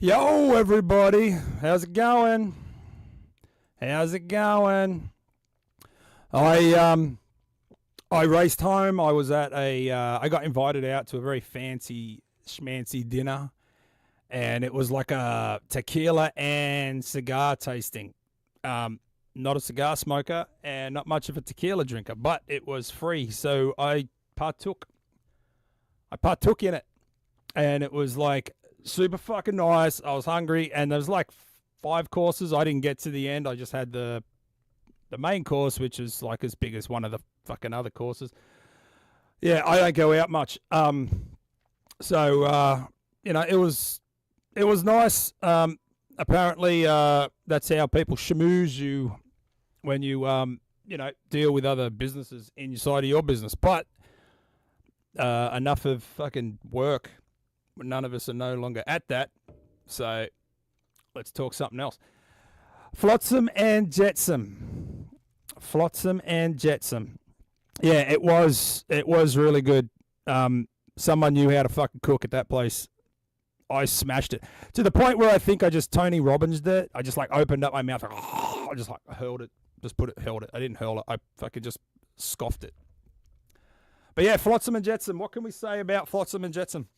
Yo, everybody. How's it going? How's it going? I I raced home. I was at I got invited out to a very fancy schmancy dinner, and it was like a tequila and cigar tasting. Not a cigar smoker and not much of a tequila drinker, but it was free, so partook. I partook in it, and it was like super fucking nice. I was hungry, and there was like five courses. I didn't get to the end. I just had the main course, which is like as big as one of the fucking other courses. Yeah, I don't go out much. So it was nice. Apparently, that's how people schmooze you when you deal with other businesses inside of your business. But enough of fucking work. None of us are no longer at that. So let's talk something else. Flotsam and Jetsam. Flotsam and Jetsam. Yeah, it was really good. Someone knew how to fucking cook at that place. I smashed it to the point where I think I just Tony Robbins it. I just like opened up my mouth. I just like hurled it. Held it. I didn't hurl it. I fucking just scoffed it. But yeah, Flotsam and Jetsam. What can we say about Flotsam and Jetsam?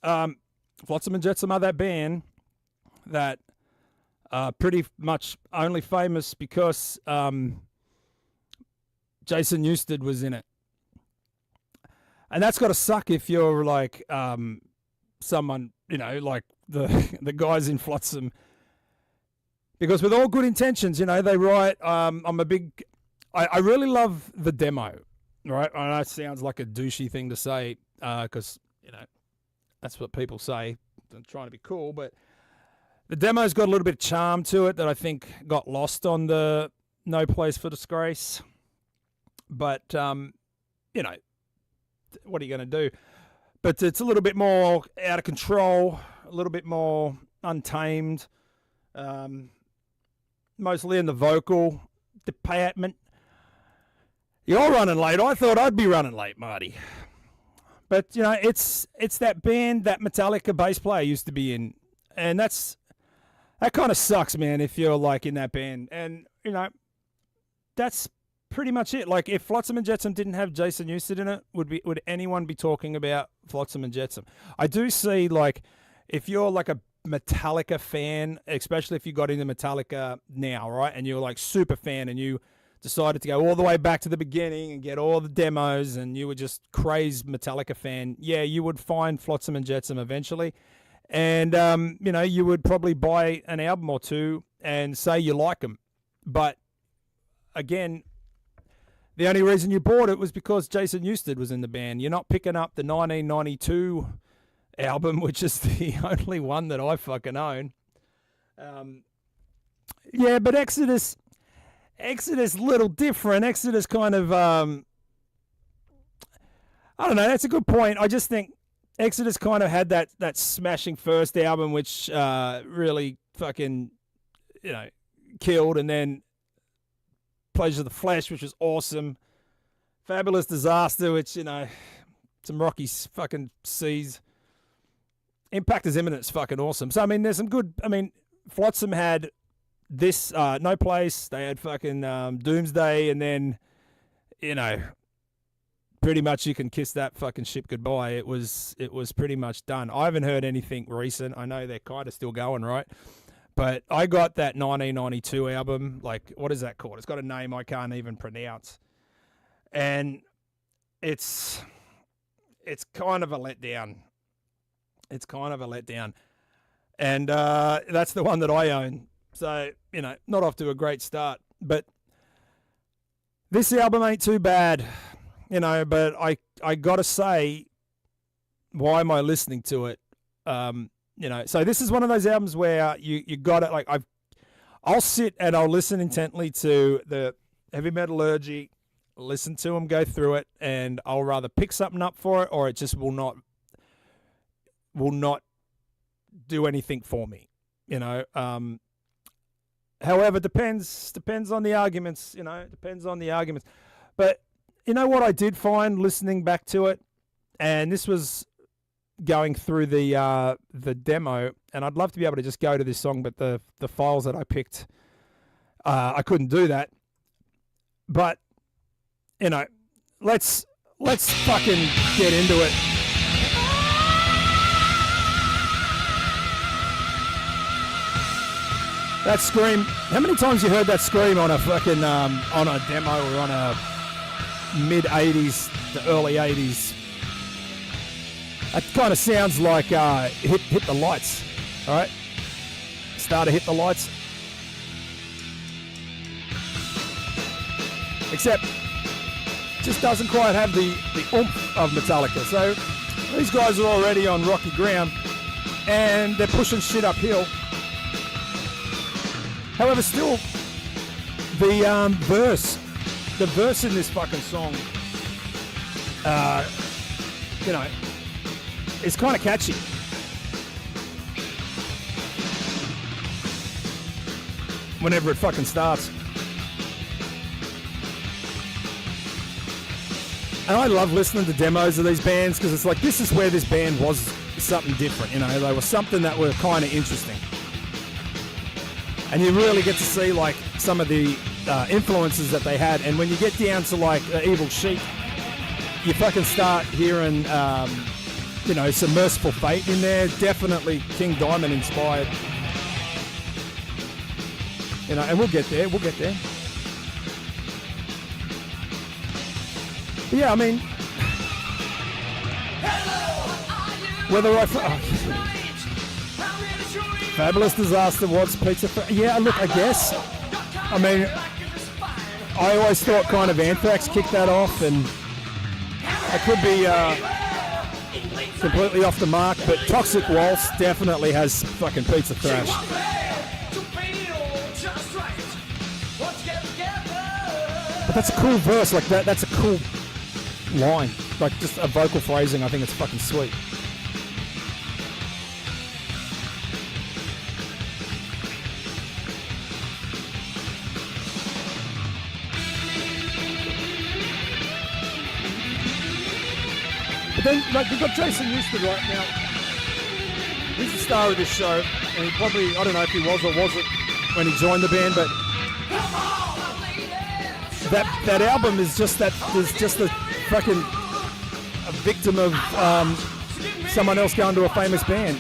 Flotsam and Jetsam are that band that pretty much only famous because Jason Newsted was in it. And that's got to suck if you're like someone, like the guys in Flotsam. Because with all good intentions, they write, I really love the demo, right? I know it sounds like a douchey thing to say because, that's what people say. I'm trying to be cool, but the demo's got a little bit of charm to it that I think got lost on the No Place for Disgrace. But, what are you going to do? But it's a little bit more out of control, a little bit more untamed, mostly in the vocal department. You're running late. I thought I'd be running late, Marty. But, it's that band that Metallica bass player used to be in. And that kind of sucks, man, if you're like in that band. And, that's pretty much it. Like, if Flotsam and Jetsam didn't have Jason Newsted in it, would anyone be talking about Flotsam and Jetsam? I do see, like, if you're like a Metallica fan, especially if you got into Metallica now, right, and you're like super fan and you decided to go all the way back to the beginning and get all the demos and you were just crazed Metallica fan, yeah, you would find Flotsam and Jetsam eventually. And, you would probably buy an album or two and say you like them. But, again, the only reason you bought it was because Jason Newsted was in the band. You're not picking up the 1992 album, which is the only one that I fucking own. Yeah, but Exodus, little different. Exodus kind of, I don't know, that's a good point. I just think Exodus kind of had that smashing first album, which really fucking, killed, and then Pleasure of the Flesh, which was awesome. Fabulous Disaster, which, some rocky fucking seas. Impact is Imminent is fucking awesome. So, there's some good, Flotsam had this, No Place, they had fucking Doomsday, and then, pretty much you can kiss that fucking ship goodbye. It was pretty much done. I haven't heard anything recent. I know they're kind of still going, right? But I got that 1992 album, like, what is that called? It's got a name I can't even pronounce. And it's kind of a letdown. It's kind of a letdown. And that's the one that I own. So, not off to a great start. But this album ain't too bad, but I got to say, why am I listening to it? So this is one of those albums where you got it. Like, I'll sit and I'll listen intently to the Heavy Metallurgy, listen to them go through it, and I'll rather pick something up for it, or it just will not do anything for me. However, depends on the arguments. Depends on the arguments. But you know what I did find listening back to it, and this was going through the demo, and I'd love to be able to just go to this song, but the files that I picked, I couldn't do that. But you know, let's fucking get into it. That scream. How many times you heard that scream on a fucking on a demo or on a mid '80s to early '80s? That kind of sounds like hit the lights. All right, start to hit the lights. Except, just doesn't quite have the oomph of Metallica. So these guys are already on rocky ground, and they're pushing shit uphill. However, still, the verse in this fucking song, you know, is kind of catchy. Whenever it fucking starts. And I love listening to demos of these bands because it's like, this is where this band was something different, you know, they were something that were kind of interesting. And you really get to see like some of the influences that they had. And when you get down to like Evil Sheep, you fucking start hearing, you know, some Merciful Fate in there. Definitely King Diamond inspired. You know, and we'll get there. But yeah, I mean, whether Fabulous Disaster, What's Pizza? Yeah, look, I guess. I mean, I always thought kind of Anthrax kicked that off, and I could be completely off the mark, but Toxic Waltz definitely has fucking Pizza Thrash. But that's a cool verse, like that's a cool line. Like just a vocal phrasing, I think it's fucking sweet. But then, like, we've got Jason Newsted right now. He's the star of this show, and he probably, I don't know if he was or wasn't when he joined the band, but that album is just that, there's just a fucking a victim of someone else going to a famous band.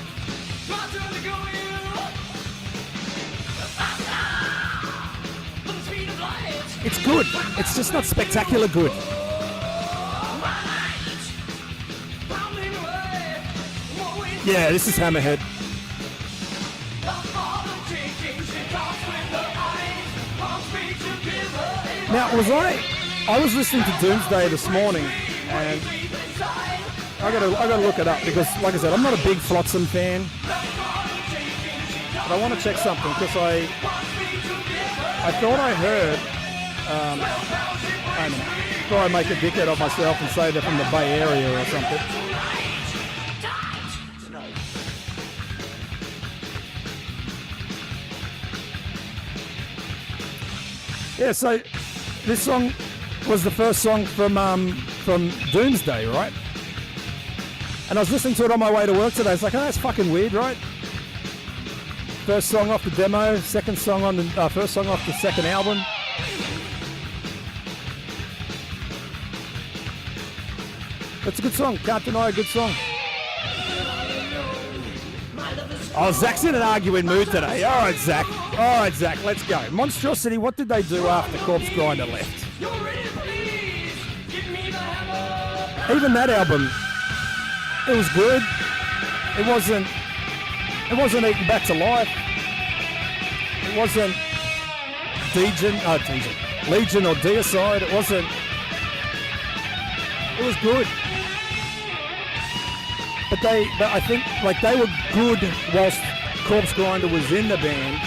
It's good. It's just not spectacular good. Yeah, this is Hammerhead. Now, I was listening to Doomsday this morning, and I gotta look it up because, like I said, I'm not a big Flotsam fan, but I want to check something because I thought I heard. Before I make a dickhead of myself and say they're from the Bay Area or something. Yeah, so this song was the first song from Doomsday, right? And I was listening to it on my way to work today. It's like, oh, that's fucking weird, right? First song off the demo, second song on the first song off the second album. That's a good song. Can't deny a good song. Oh, Zach's in an arguing mood today. All right, Zach, let's go. Monstrosity, what did they do after Corpse Grinder left? Even that album, it was good. It wasn't Eaten Back to Life. It wasn't Legion or Deicide. It was good. But I think like they were good whilst Corpse Grinder was in the band.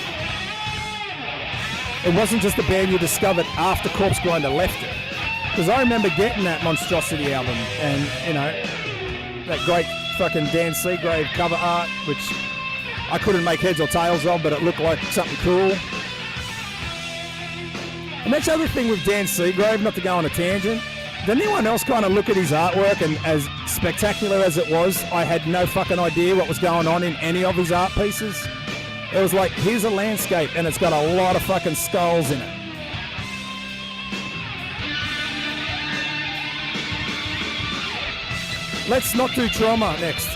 It wasn't just a band you discovered after Corpse Grinder left it. Because I remember getting that Monstrosity album and, you know, that great fucking Dan Seagrave cover art, which I couldn't make heads or tails of, but it looked like something cool. And that's the other thing with Dan Seagrave, not to go on a tangent. Did anyone else kind of look at his artwork and as spectacular as it was, I had no fucking idea what was going on in any of his art pieces. It was like, here's a landscape and it's got a lot of fucking skulls in it. Let's not do Trauma next.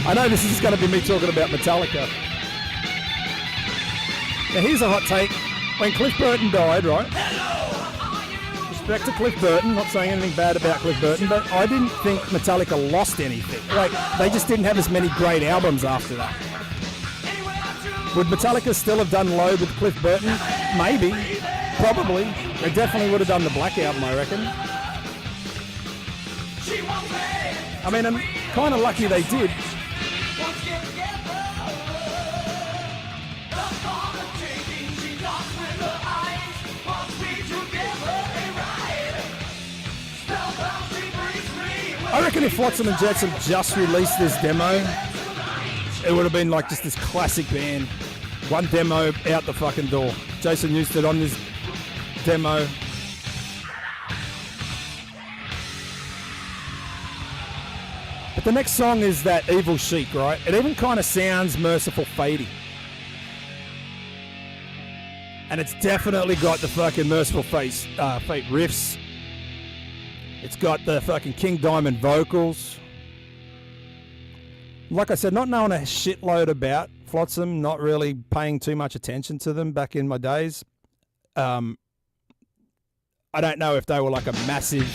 I know this is going to be me talking about Metallica. Now here's a hot take. When Cliff Burton died, right? Respect to Cliff Burton, not saying anything bad about Cliff Burton, but I didn't think Metallica lost anything. Like, they just didn't have as many great albums after that. Would Metallica still have done Load with Cliff Burton? Maybe. Probably. They definitely would have done the Black Album, I reckon. I mean, I'm kind of lucky they did. I reckon if Flotsam and Jetsam just released this demo, it would have been like just this classic band. One demo out the fucking door. Jason Newsted on this demo. But the next song is that Evil Chic, right? It even kind of sounds Merciful Fatey. And it's definitely got the fucking Merciful Fate riffs. It's got the fucking King Diamond vocals. Like I said, not knowing a shitload about Flotsam, not really paying too much attention to them back in my days. I don't know if they were like a massive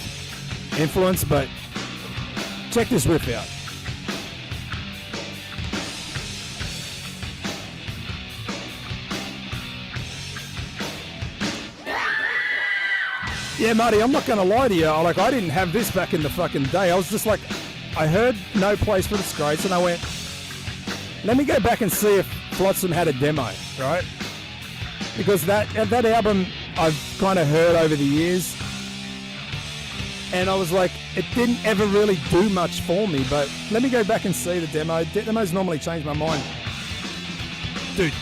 influence, but check this riff out. Yeah, Marty, I'm not going to lie to you. Like, I didn't have this back in the fucking day. I was just like, I heard No Place for Disgrace, and I went, let me go back and see if Flotsam had a demo, right? Because that album I've kind of heard over the years, and I was like, it didn't ever really do much for me, but let me go back and see the demo. Demos normally change my mind. Dude,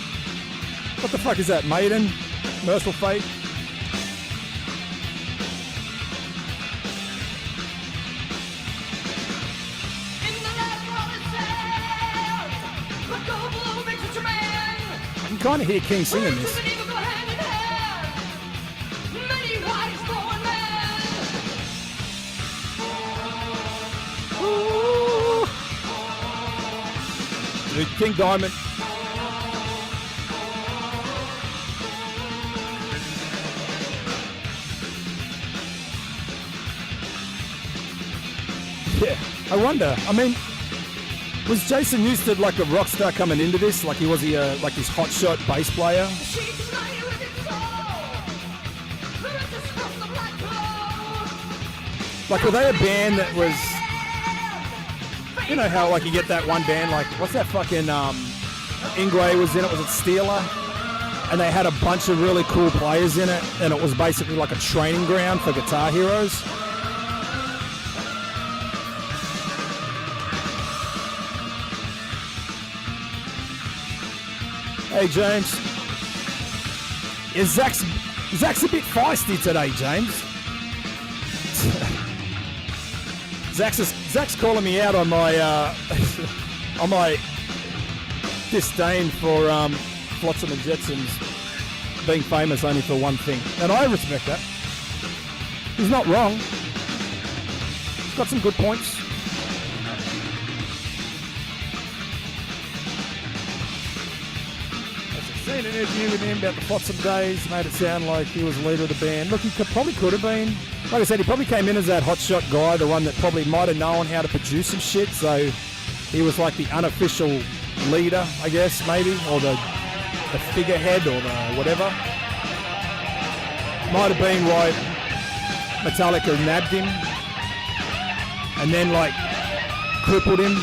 what the fuck is that? Maiden? Merciful Fate? I can kind of hear King singing this. Ooh. Dude, King Diamond. Yeah, I wonder. I mean, was Jason Newsted like a rock star coming into this? Like was he like this hotshot bass player? Like were they a band that was, you know how like you get that one band like, what's that fucking Ingray was in it, was it Steeler? And they had a bunch of really cool players in it, and it was basically like a training ground for guitar heroes. Hey, James. Yeah, Zach's a bit feisty today, James. Zach's calling me out on my on my disdain for Flotsam and Jetsam's being famous only for one thing, and I respect that. He's not wrong. He's got some good points. Seen an interview with him about the Flotsam days, made it sound like he was leader of the band. Look, he probably could have been. Like I said, he probably came in as that hotshot guy, the one that probably might have known how to produce some shit, so he was like the unofficial leader, I guess, maybe, or the figurehead, or the whatever. Might have been why Metallica nabbed him, and then, like, crippled him.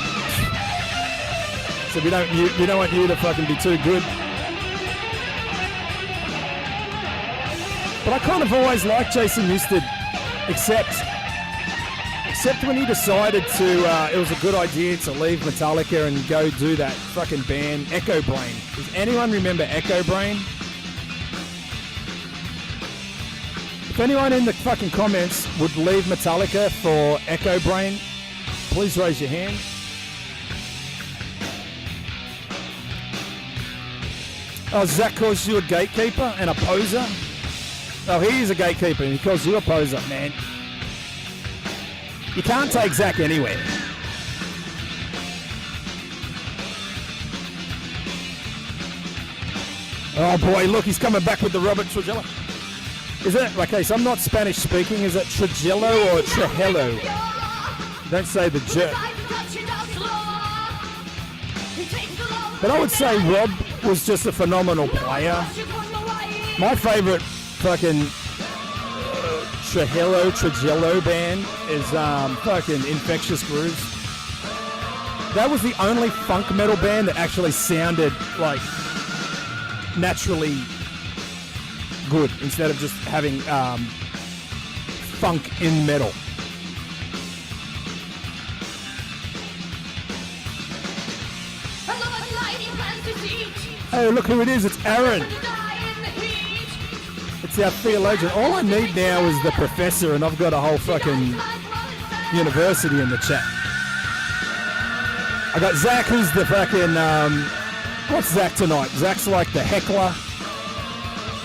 So we don't want you to fucking be too good. But I kind of always liked Jason Newsted, except when he decided to, it was a good idea to leave Metallica and go do that fucking band, Echo Brain. Does anyone remember Echo Brain? If anyone in the fucking comments would leave Metallica for Echo Brain, please raise your hand. Oh, Zach calls you a gatekeeper and a poser? Oh, he is a gatekeeper and he calls you a poser, man. You can't take Zach anywhere. Oh boy, look, he's coming back with the Robert Trujillo. Is it? Okay, so I'm not Spanish speaking. Is it Trujillo or Trujillo? Don't say the J. But I would say Rob was just a phenomenal player. My favorite fucking Trujillo band is fucking Infectious Grooves. That was the only funk metal band that actually sounded like naturally good instead of just having funk in metal. Oh, look who it is. It's Aaron. It's our theologian. All I need now is the professor, and I've got a whole fucking university in the chat. I got Zach, who's the fucking... what's Zach tonight? Zach's like the heckler.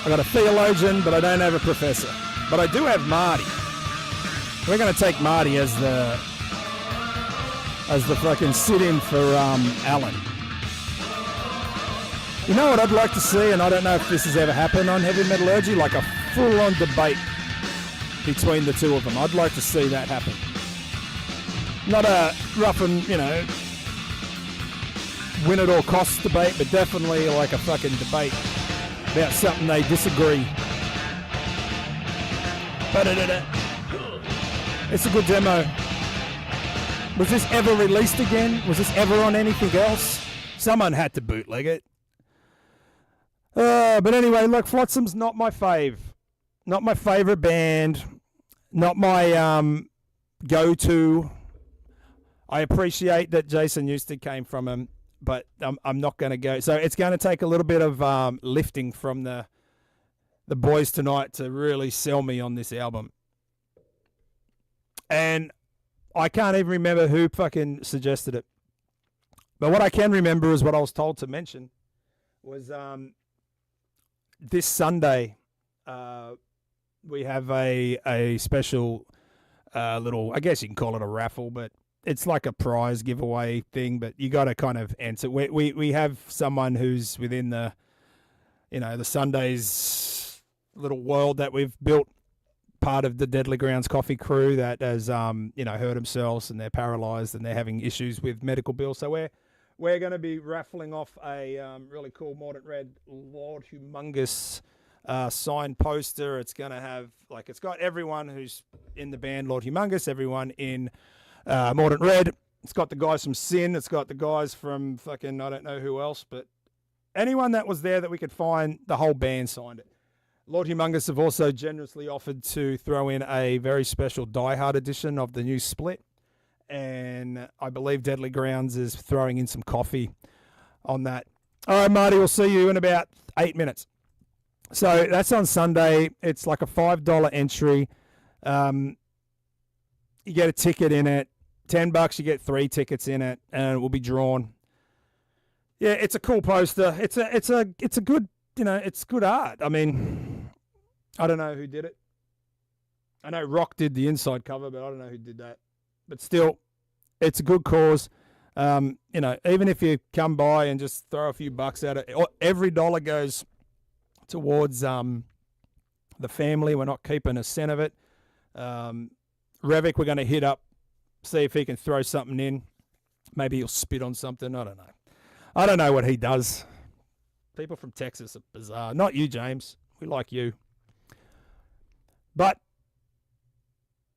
I got a theologian, but I don't have a professor. But I do have Marty. We're going to take Marty as the fucking sit-in for Alan. You know what I'd like to see, and I don't know if this has ever happened on Heavy Metallurgy, like a full-on debate between the two of them. I'd like to see that happen. Not a rough and, win at all costs debate, but definitely like a fucking debate about something they disagree. It's a good demo. Was this ever released again? Was this ever on anything else? Someone had to bootleg it. But anyway, look, Flotsam's not my fave. Not my favorite band. Not my go-to. I appreciate that Jason Newsted came from him, but I'm not going to go. So it's going to take a little bit of lifting from the boys tonight to really sell me on this album. And I can't even remember who fucking suggested it. But what I can remember is what I was told to mention was this Sunday we have a special little, I guess you can call it a raffle, but it's like a prize giveaway thing, but you got to kind of answer. We have someone who's within the, the Sunday's little world that we've built, part of the Deadly Grounds coffee crew that has, hurt themselves and they're paralyzed and they're having issues with medical bills. So we're going to be raffling off a really cool Mordant Red Lord Humongous signed poster. It's going to have, it's got everyone who's in the band Lord Humongous, everyone in Mordant Red. It's got the guys from Sin. It's got the guys from fucking, I don't know who else, but anyone that was there that we could find, the whole band signed it. Lord Humongous have also generously offered to throw in a very special Die Hard edition of the new split. And I believe Deadly Grounds is throwing in some coffee on that. All right, Marty, we'll see you in about 8 minutes. So that's on Sunday. It's like a $5 entry. You get a ticket in it. $10, you get 3 tickets in it, and it will be drawn. Yeah, it's a cool poster. It's a good, it's good art. I mean, I don't know who did it. I know Rock did the inside cover, but I don't know who did that. But still, it's a good cause. Even if you come by and just throw a few bucks at it, every dollar goes towards the family. We're not keeping a cent of it. Revic, we're going to hit up, see if he can throw something in. Maybe he'll spit on something. I don't know. I don't know what he does. People from Texas are bizarre. Not you, James. We like you. But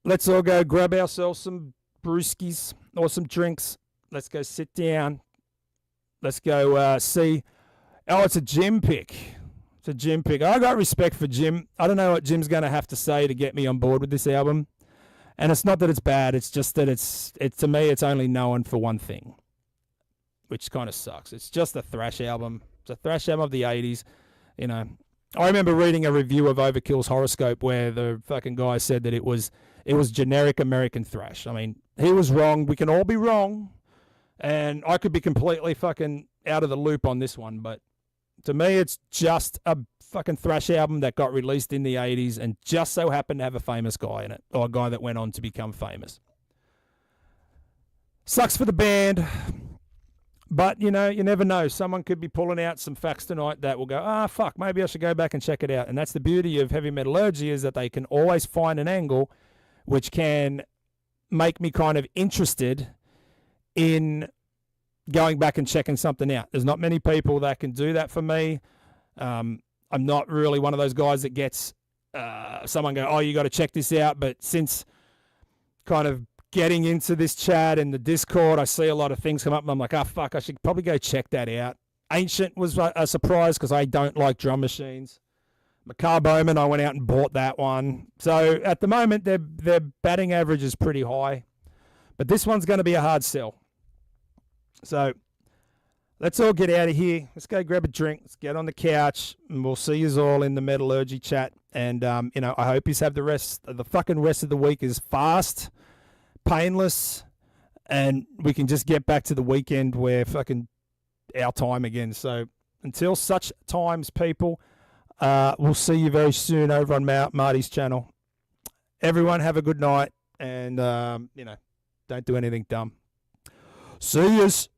let's all go grab ourselves some brewskis or some drinks. Let's go sit down. Let's go see. Oh, it's a Jim pick. It's a Jim pick. I got respect for Jim. I don't know what Jim's going to have to say to get me on board with this album. And it's not that it's bad. It's just that it's to me, it's only known for one thing, which kind of sucks. It's just a thrash album. It's a thrash album of the 80s. I remember reading a review of Overkill's horoscope where the fucking guy said that it was generic American thrash. I mean, he was wrong. We can all be wrong, and I could be completely fucking out of the loop on this one, but to me, it's just a fucking thrash album that got released in the 80s and just so happened to have a famous guy in it, or a guy that went on to become famous. Sucks for the band, but, you know, you never know. Someone could be pulling out some facts tonight that will go, fuck, maybe I should go back and check it out. And that's the beauty of heavy metallurgy, is that they can always find an angle which can make me kind of interested in going back and checking something out. There's not many people that can do that for me. I'm not really one of those guys that gets someone go, oh, you got to check this out. But since kind of getting into this chat and the Discord, I see a lot of things come up, and I'm like, fuck, I should probably go check that out. Ancient was a surprise because I don't like drum machines. Macabre Bowman, I went out and bought that one. So at the moment, their batting average is pretty high. But this one's going to be a hard sell. So let's all get out of here. Let's go grab a drink. Let's get on the couch, and we'll see you all in the metallurgy chat. And, you know, I hope you have the fucking rest of the week is fast, painless, and we can just get back to the weekend where fucking our time again. So until such times, people, we'll see you very soon over on Marty's channel. Everyone have a good night, and, you know, don't do anything dumb. See yous.